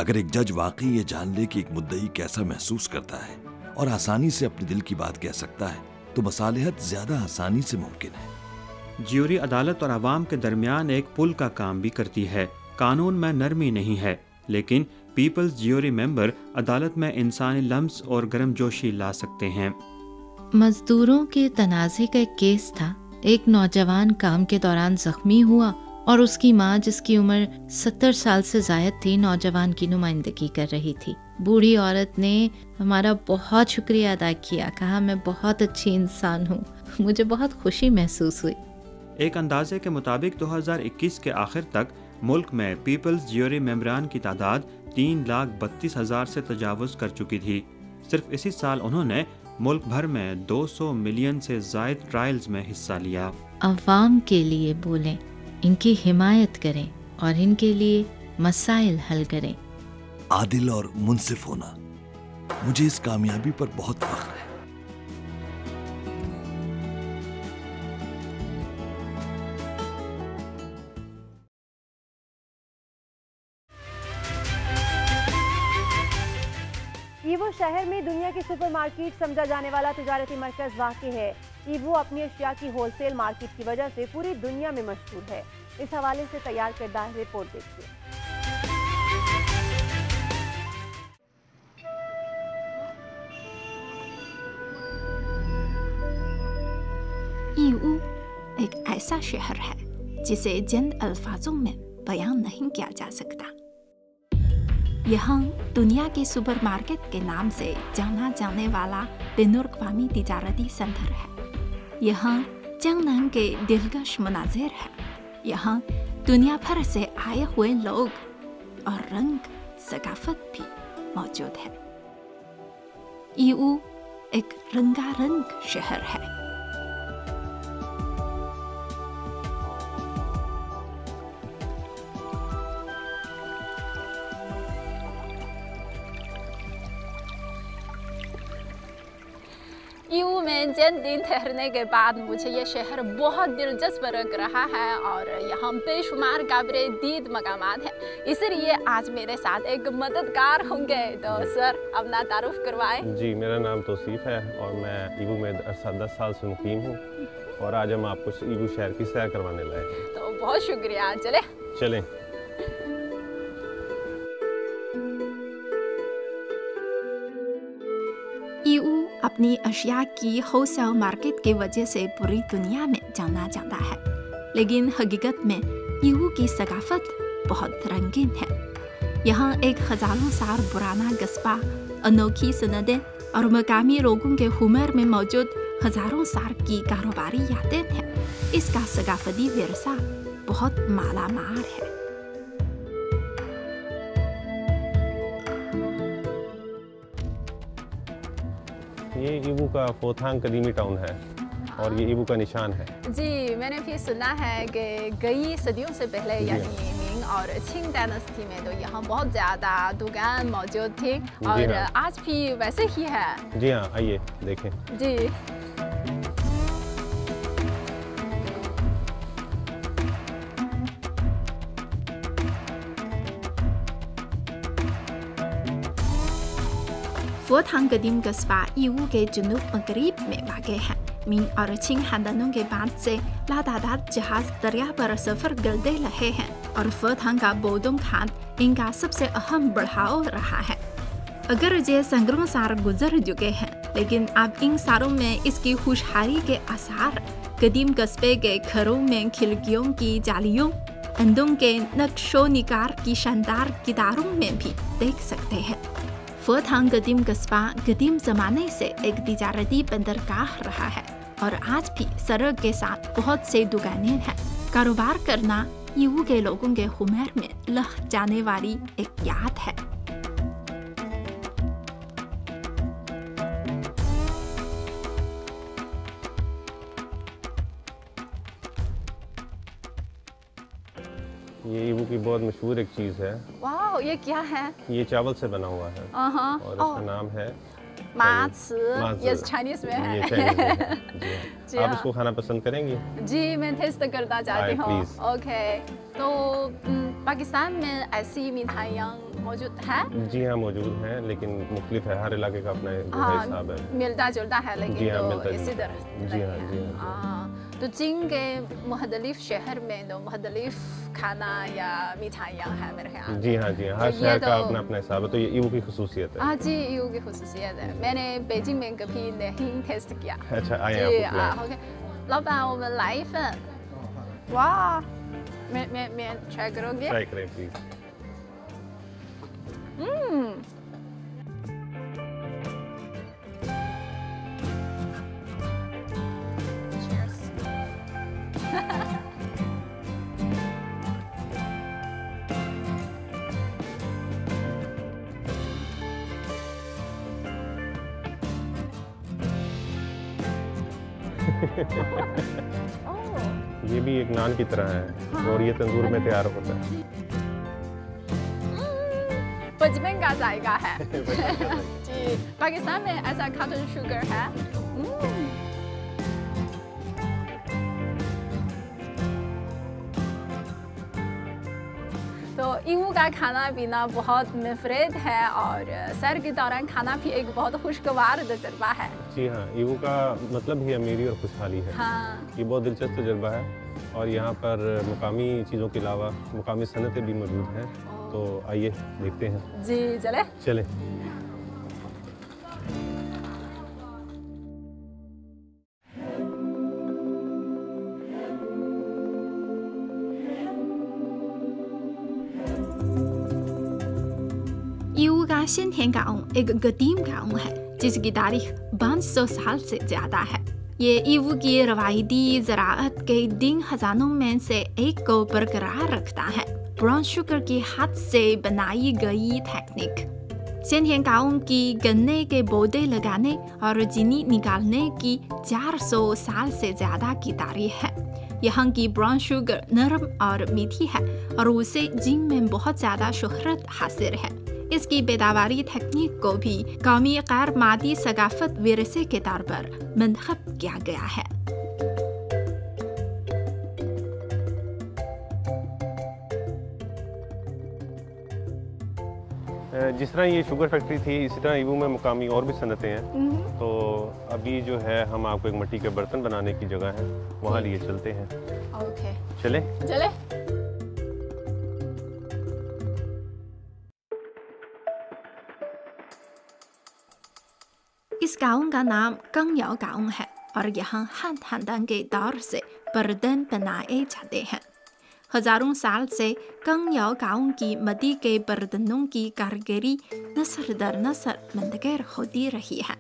अगर एक जज वाकई ये जान ले कि एक मुद्दई कैसा महसूस करता है और आसानी से अपने दिल की बात कह सकता है तो मसालिहत ज्यादा आसानी से मुमकिन है। ज्यूरी अदालत और अवाम के दरमियान एक पुल का काम भी करती है। कानून में नरमी नहीं है, लेकिन पीपल्स ज्यूरी मेंबर अदालत में इंसानी लम्स और गर्मजोशी ला सकते हैं। मजदूरों के तनाज़े का एक केस था। एक नौजवान काम के दौरान जख्मी हुआ और उसकी माँ, जिसकी उम्र 70 साल से ज़ायद थी, नौजवान की नुमाइंदगी कर रही थी। बूढ़ी औरत ने हमारा बहुत शुक्रिया अदा किया, कहा मैं बहुत अच्छी इंसान हूँ। मुझे बहुत खुशी महसूस हुई। एक अंदाजे के मुताबिक 2021 के आखिर तक मुल्क में पीपल्स ज्यूरी मेंबरान की तादाद 3,32,000 से तजावुज़ कर चुकी थी। सिर्फ इसी साल उन्होंने मुल्क भर में 200 मिलियन से ज़ायद ट्रायल्स में हिस्सा लिया। अवाम के लिए बोलें, इनकी हिमायत करें और इनके लिए मसाइल हल करें। आदिल और मुंसिफ होना, मुझे इस कामयाबी पर बहुत फख्र है। ईवो शहर में दुनिया की सुपरमार्केट समझा जाने वाला तिजारती मरकज वाक़ है। ईवो अपनी अशिया की होलसेल मार्केट की वजह से पूरी दुनिया में मशहूर है। इस हवाले से तैयार करदा रिपोर्ट देखिए। ईवो एक ऐसा शहर है जिसे चंद अल्फाजों में बयान नहीं किया जा सकता। यहाँ दुनिया के सुपरमार्केट के नाम से जाना जाने वाला बैनुल-अक़वामी तिजारती सेंटर है। यहाँ चंगनान के दिलकश मनाज़िर है। यहाँ दुनिया भर से आए हुए लोग और रंग सकाफत भी मौजूद है। ईवो एक रंगारंग शहर है। ईवो में चंद दिन ठहरने के बाद मुझे ये शहर बहुत दिलचस्प लग रहा है और यहाँ बेशुमार काबिल दीद मकामात हैं। इसलिए आज मेरे साथ एक मददगार होंगे, तो सर अपना तारुफ करवाएं। जी, मेरा नाम तौसीफ है और मैं ईवो में 10 साल से मुकीम हूँ और आज हम आपको ईवो शहर की सैर करवाने लाए हैं। तो बहुत शुक्रिया। चलें। ईवो अपनी अशिया की होलसेल मार्केट की वजह से पूरी दुनिया में जाना जाता है, लेकिन हकीकत में ईवो की सकाफत बहुत रंगीन है। यहाँ एक हज़ारों साल पुराना कस्बा, अनोखी सनदें और मकामी लोगों के हुनर में मौजूद हज़ारों साल की कारोबारी यादें हैं। इसका सकाफती विरसा बहुत मालामाल है। ये ईवो का फोथांग कदीमी टाउन है और ये ईवो का निशान है। जी, मैंने भी सुना है कि कई सदियों से पहले यानी मिंग और छिंग डायनेस्टी में तो यहाँ बहुत ज़्यादा दुकान मौजूद थी और आज भी वैसे ही है। जी हाँ, आइए देखें। जी। फोथांग कदीम कस्बा ईवो के जुनूब मगरिब में वाक़ है। मिंग और छिंग खानदानों के बाद से लादादार जहाज दरिया पर सफर करते रहे हैं और फथांग का बोदोम खान इनका सबसे अहम बढ़ाव रहा है। अगर ये संक्रमण सार गुजर चुके हैं, लेकिन अब इन सारों में इसकी खुशहाली के आसार कदीम कस्बे के घरों में खिड़कियों की जालियों, अंदों के नक्शो निगार की शानदार कितारों में भी देख सकते हैं। फथांग कदीम कस्बा कदीम जमाने से एक तिजारती बंदरगाह रहा है और आज भी सड़क के साथ बहुत से दुकानें हैं। कारोबार करना यीवू के लोगों के हुनर में लह जाने वाली एक याद है। ये ईवू की बहुत मशहूर एक चीज़ है। वाह, ये क्या है? ये चावल से बना हुआ है और इसका नाम है माछ। ये चाइनीज में है। ये चाइनीज में है। जी आप इसको खाना पसंद करेंगी? जी, मैं टेस्ट करना चाहती हूँ। ओके, तो पाकिस्तान में ऐसी मिठाइयाँ मौजूद है? जी हाँ, मौजूद हैं, लेकिन मुख्तलिफ है, हर इलाके का अपना हिसाब है। मिलता जुलता है, लेकिन तो इसी तरह। जी हाँ, जी हाँ। तो चीन के मुख्तलिफ शहर में तो मुख्तलिफ खाना या मिठाइयाँ हैं मेरे ख्याल। जी हाँ, जी हाँ, हर शहर का अपना अपना हिसाब है। तो ये ईवू की खुसूसियत है। हाँ जी, ईवू की खुसूसियत है। मैंने बीजिंग में कभी नहीं टेस्ट किया। अच्छा, आइए आप। OK， 老板，我们来一份。哇，मैं ट्राई करोगे? ट्राई करें प्लीज। ये भी एक नान की तरह है और ये तंदूर में तैयार होता है। बचपन का जायका है। जी, पाकिस्तान में ऐसा कॉटन शुगर है। तो ईवू का खाना पीना बहुत मुफरीद है और सैर के दौरान खाना भी एक बहुत खुशगवार तजुर्बा है। जी हाँ, ईवू का मतलब ही अमीरी और खुशहाली है। हाँ। ये बहुत दिलचस्प तजुर्बा है और यहाँ पर मुकामी चीज़ों के अलावा मुकामी सनतें भी मौजूद हैं। तो आइए देखते हैं। जी चले। चलें। ईवू का शिनथियन गांव एक कदीम गांव है जिसकी तारीख 500 साल से ज्यादा है। ये ईवू की रवायती ज़राअत के दिन खजानों में से एक को बरकरार रखता है। ब्राउन शुगर के हाथ से बनाई गई टेक्निक शिनथियन गांव की गन्ने के पौधे लगाने और चीनी निकालने की 400 साल से ज्यादा की तारीख है। यहाँ की ब्राउन शुगर नरम और मीठी है और उसे चीन में बहुत ज्यादा शोहरत हासिल है। इसकी पैदावारी तकनीक को भी कौमी गैर मादी सकाफत विरसे के तौर पर मंतखब किया गया है। जिस तरह ये शुगर फैक्ट्री थी, इसी तरह ईवू में मुकामी और भी सनतें हैं। तो अभी जो है हम आपको एक मिट्टी के बर्तन बनाने की जगह है, वहाँ लिए चलते हैं। ओके, चले चले। इस गांव का नाम कंगयाओ गांव है और यहाँ हान खानदान के दौर से बर्तन बनाए जाते हैं। हजारों साल से कंगयाओ गांव की मिट्टी के बर्तनों की कारीगरी नस्ल दर नस्ल मुंतकिल होती रही है।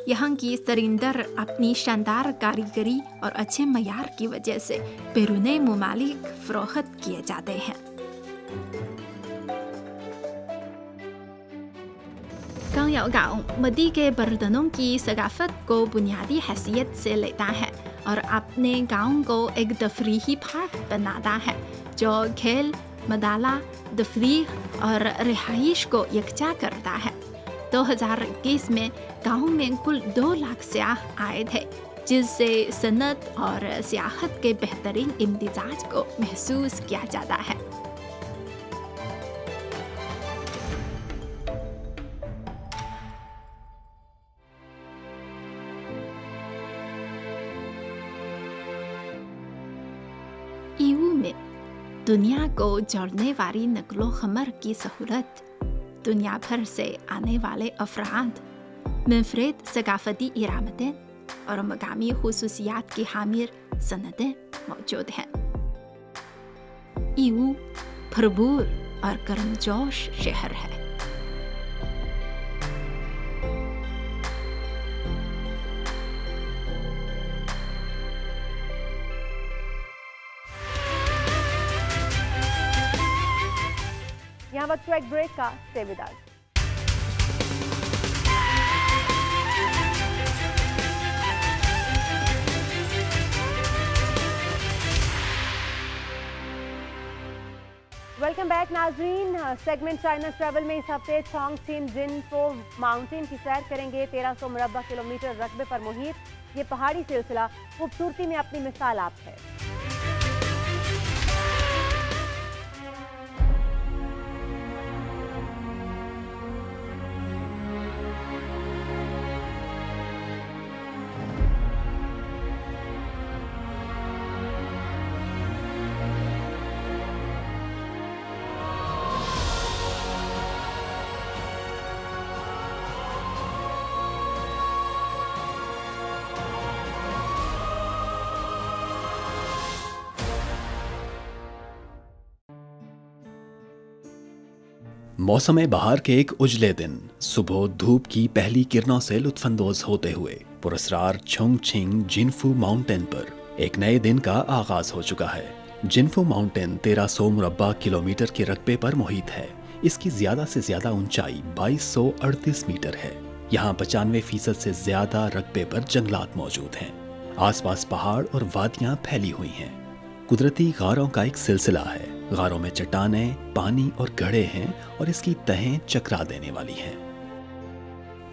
यहाँ की सरिंदर अपनी शानदार कारीगरी और अच्छे मयार की वजह से बैरूनी मुमालिक फरोख्त किए जाते हैं। कंगयाओ गांव मिट्टी के बर्तनों की सकाफत को बुनियादी हैसियत से लेता है और अपने गांव को एक तफरीही पार्क बनाता है जो खेल, मदाला, तफरीह और रिहाइश को यकजा करता है। 2021 में गांव में कुल 2 लाख सयाह आए थे, जिससे सनत और सियाहत के बेहतरीन इम्तिजाज को महसूस किया जाता है। में दुनिया को जोड़ने वाली नकलो हमर की सहूलत, दुनिया भर से आने वाले अफराद, मुनफरिद सकाफती इरामतें और मकामी खुसूसियात की हामिर सनदें मौजूद हैं। ईवू भरपूर और गर्मजोश शहर है। यहाँ वक्त एक ब्रेक का, stay with us. Welcome back नाजरीन। सेगमेंट चाइना ट्रैवल में इस हफ्ते चोंगचिन जिनफो माउंटेन की सैर करेंगे। 1300 मुरब्बा किलोमीटर रकबे पर मुहित ये पहाड़ी सिलसिला खूबसूरती में अपनी मिसाल आप है। मौसम बहार के एक उजले दिन सुबह धूप की पहली किरणों से लुत्फानंदोज होते हुए पुरस्कार चोंगचिन जिनफू माउंटेन पर एक नए दिन का आगाज हो चुका है। जिनफू माउंटेन 1300 मुरब्बा किलोमीटर के रकबे पर मुहित है। इसकी ज्यादा से ज्यादा ऊंचाई 2238 मीटर है। यहाँ 95% से ज्यादा रकबे पर जंगलात मौजूद हैं। आसपास पहाड़ और वादियां फैली हुई हैं। कुदरती गारों का एक सिलसिला है। गारों में चट्टानें, पानी और गड्ढे हैं और इसकी तहें चकरा देने वाली हैं।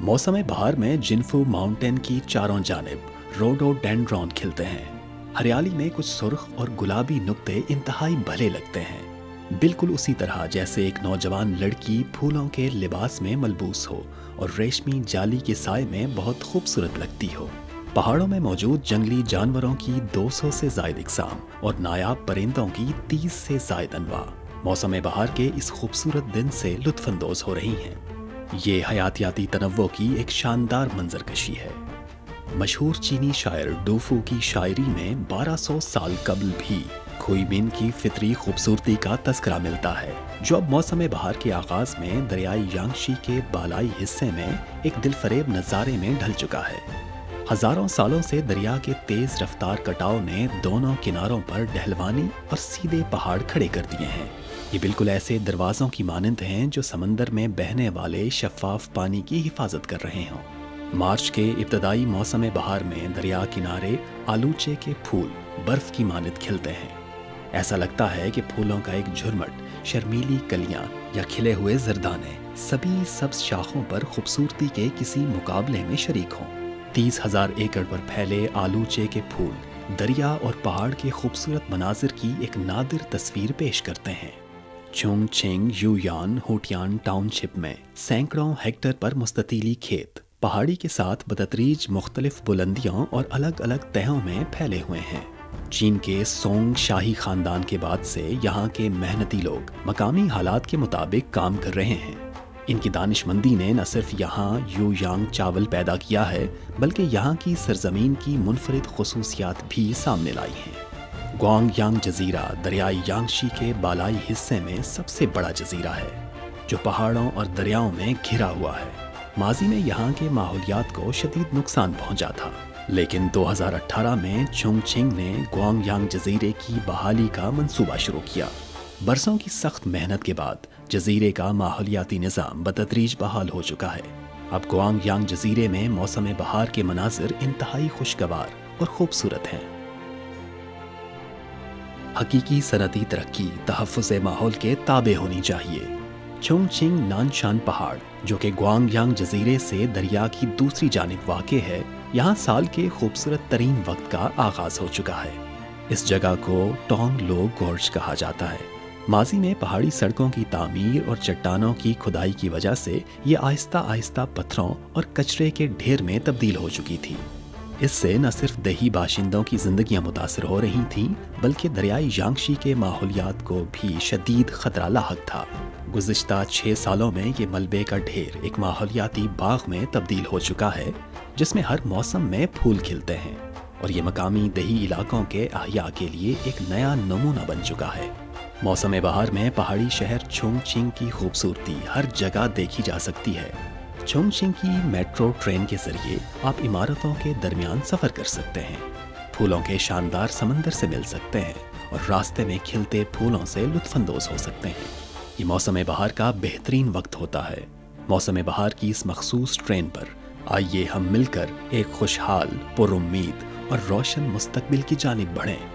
मौसम बहार में जिनफू माउंटेन की चारों जानिब रोडोडेंड्रॉन खिलते हैं। हरियाली में कुछ सुर्ख और गुलाबी नुक्ते इंतहाई भले लगते हैं, बिल्कुल उसी तरह जैसे एक नौजवान लड़की फूलों के लिबास में मलबूस हो और रेशमी जाली के साए में बहुत खूबसूरत लगती हो। पहाड़ों में मौजूद जंगली जानवरों की 200 से ज्यादा इकसाम और नायाब परिंदों की 30 से ज्यादा अनवा मौसम बहार के इस खूबसूरत दिन से लुत्फानंदोज हो रही हैं। ये हयातियाती तनव्वो की एक शानदार मंजरकशी है। मशहूर चीनी शायर डूफू की शायरी में 1200 साल कबल भी खुईबिन की फितरी खूबसूरती का तस्करा मिलता है, जो अब मौसम बहार के आगाज में दरियाई यांगशी के बालाई हिस्से में एक दिलफरेब नज़ारे में ढल चुका है। हजारों सालों से दरिया के तेज रफ्तार कटाव ने दोनों किनारों पर ढलवानी और सीधे पहाड़ खड़े कर दिए हैं। ये बिल्कुल ऐसे दरवाजों की मानंद हैं जो समंदर में बहने वाले शफाफ पानी की हिफाजत कर रहे हों। मार्च के इब्तदाई मौसम बहार में दरिया किनारे आलूचे के फूल बर्फ की मानंद खिलते हैं। ऐसा लगता है कि फूलों का एक झुरमट, शर्मीली कलियां या खिले हुए जरदाने सभी सब्ज शाखों पर खूबसूरती के किसी मुकाबले में शरीक हों। 30,000 एकड़ पर फैले आलूचे के फूल दरिया और पहाड़ के खूबसूरत मनाजिर की एक नादिर तस्वीर पेश करते हैं। चोंगचिन युयान होटियान टाउनशिप में सैकड़ों हेक्टेयर पर मुस्ततीली खेत पहाड़ी के साथ बतदरीज मुख्तलिफ बुलंदियों और अलग अलग तहों में फैले हुए हैं। चीन के सोंग शाही खानदान के बाद से यहाँ के मेहनती लोग मकामी हालात के मुताबिक काम कर रहे हैं। इनकी दानिशमंदी ने न सिर्फ यहाँ युयांग चावल पैदा किया है, बल्कि यहाँ की सरजमीन की मुनफरिद खुसूसियात भी सामने लाई हैं। ग्वांगयांग जजीरा दरियाई यांगशी के बालाई हिस्से में सबसे बड़ा जजीरा है, जो पहाड़ों और दरियाओं में घिरा हुआ है। माजी में यहाँ के माहौलियात को शदीद नुकसान पहुँचा था, लेकिन 2018 में चोंगचिन ने ग्वांगयांग जजीरे की बहाली का मंसूबा शुरू किया। बरसों की सख्त मेहनत के बाद जजीरे का माहौलियाती निज़ाम बतदरीज बहाल हो चुका है। अब ग्वांगयांग जजीरे में मौसम बहार के मनाजिर इंतहाई खुशगवार और खूबसूरत हैं। हकीकी सनती तरक्की तहफ़्फ़ुज़ माहौल के ताबे होनी चाहिए। चोंगचिन नानशान पहाड़, जो कि ग्वांगयांग जजीरे से दरिया की दूसरी जानिब वाक़े है, यहाँ साल के खूबसूरत तरीन वक्त का आगाज हो चुका है। इस जगह को टोंग लो गोर्ज कहा जाता है। माजी में पहाड़ी सड़कों की तामीर और चट्टानों की खुदाई की वजह से ये आहिस्ता आहिस्ता पत्थरों और कचरे के ढेर में तब्दील हो चुकी थी। इससे न सिर्फ देही बाशिंदों की जिंदगियां मुतासर हो रही थीं, बल्कि दरियाई यांगशी के माहौलियात को भी शदीद खतरा लाहक था। गुज़िश्ता 6 सालों में ये मलबे का ढेर एक माहौलियाती बाग में तब्दील हो चुका है, जिसमें हर मौसम में फूल खिलते हैं, और ये मकामी देही इलाकों के अहया के लिए एक नया नमूना बन चुका है। मौसम बहार में पहाड़ी शहर चोंगचिंग की खूबसूरती हर जगह देखी जा सकती है। चोंगचिंग की मेट्रो ट्रेन के जरिए आप इमारतों के दरमियान सफ़र कर सकते हैं, फूलों के शानदार समंदर से मिल सकते हैं और रास्ते में खिलते फूलों से लुत्फानंदोज हो सकते हैं। ये मौसम बहार का बेहतरीन वक्त होता है। मौसम बहार की इस मखसूस ट्रेन पर आइए हम मिलकर एक खुशहाल, पुरुम्मीद और रोशन मुस्तकबिल की जानिब बढ़ें।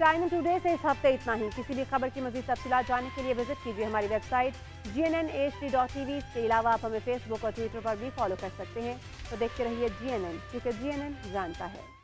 चाइना टुडे से इस हफ्ते इतना ही। किसी भी खबर की मज़ीद तफसीलात जानने के लिए विजिट कीजिए हमारी वेबसाइट GNNHD.tv। इसके अलावा आप हमें फेसबुक और ट्विटर पर भी फॉलो कर सकते हैं। तो देखते रहिए GNN, क्योंकि GNN जानता है।